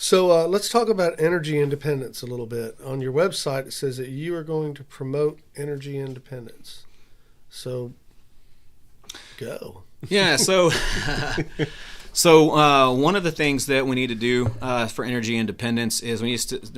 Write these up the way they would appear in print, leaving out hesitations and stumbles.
So let's talk about energy independence a little bit. On your website, it says that you are going to promote energy independence. So go. Yeah. So one of the things that we need to do for energy independence is we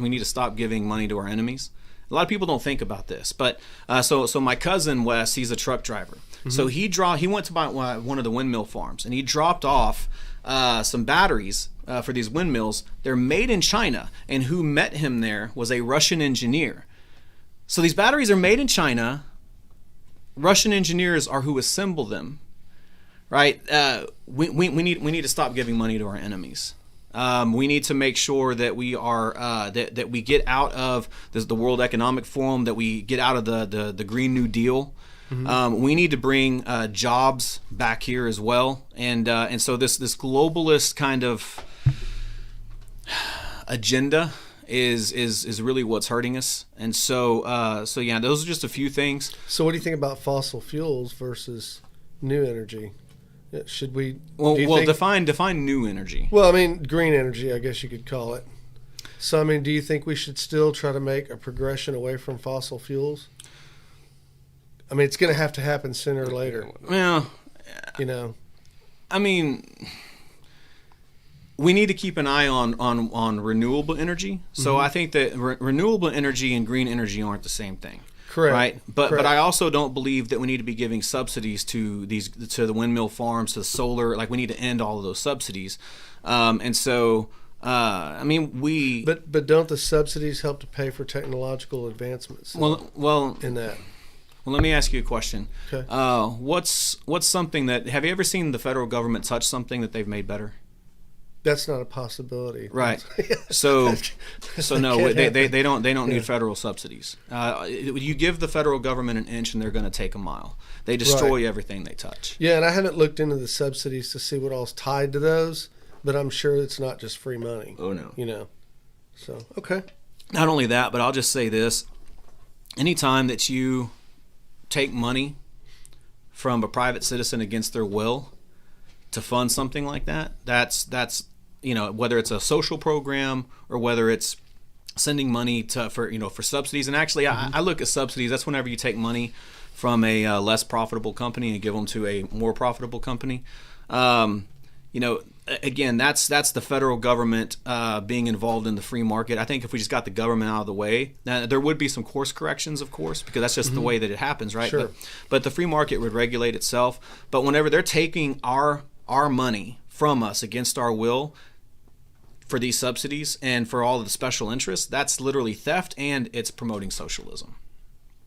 need to stop giving money to our enemies. A lot of people don't think about this, but so my cousin Wes, he's a truck driver. Mm-hmm. So he went to buy one of the windmill farms, and he dropped off some batteries for these windmills. They're made in China, and who met him there was a Russian engineer. So these batteries are made in China. Russian engineers are who assemble them, right? We need to stop giving money to our enemies. We need to make sure that we are that we get out of the World Economic Forum, that we get out of the Green New Deal. Mm-hmm. We need to bring jobs back here as well, and so this globalist kind of agenda is really what's hurting us. And so yeah, those are just a few things. So what do you think about fossil fuels versus new energy? Should we? Well, define new energy. Well, I mean, green energy, I guess you could call it. So, I mean, do you think we should still try to make a progression away from fossil fuels? I mean, it's going to have to happen sooner or later. Well, I mean, we need to keep an eye on renewable energy. So I think that renewable energy and green energy aren't the same thing. Correct. Right, but I also don't believe that we need to be giving subsidies to the windmill farms, to the solar. Like, we need to end all of those subsidies, and so I mean But don't the subsidies help to pay for technological advancements? Well, in that. Well, let me ask you a question. Okay. What's something that, have you ever seen the federal government touch something that they've made better? That's not a possibility. Right. So no, they don't need federal subsidies. You give the federal government an inch, and they're going to take a mile. They destroy everything they touch. Yeah, and I haven't looked into the subsidies to see what all's tied to those, but I'm sure it's not just free money. Oh no. So okay. Not only that, but I'll just say this: anytime that you take money from a private citizen against their will to fund something like that, that's whether it's a social program or whether it's sending money for subsidies. And actually, I look at subsidies. That's whenever you take money from a less profitable company and give them to a more profitable company. Again, that's the federal government being involved in the free market. I think if we just got the government out of the way, there would be some course corrections, of course, because that's just the way that it happens, right? Sure. But the free market would regulate itself. But whenever they're taking our money from us against our will for these subsidies and for all of the special interests, that's literally theft, and it's promoting socialism.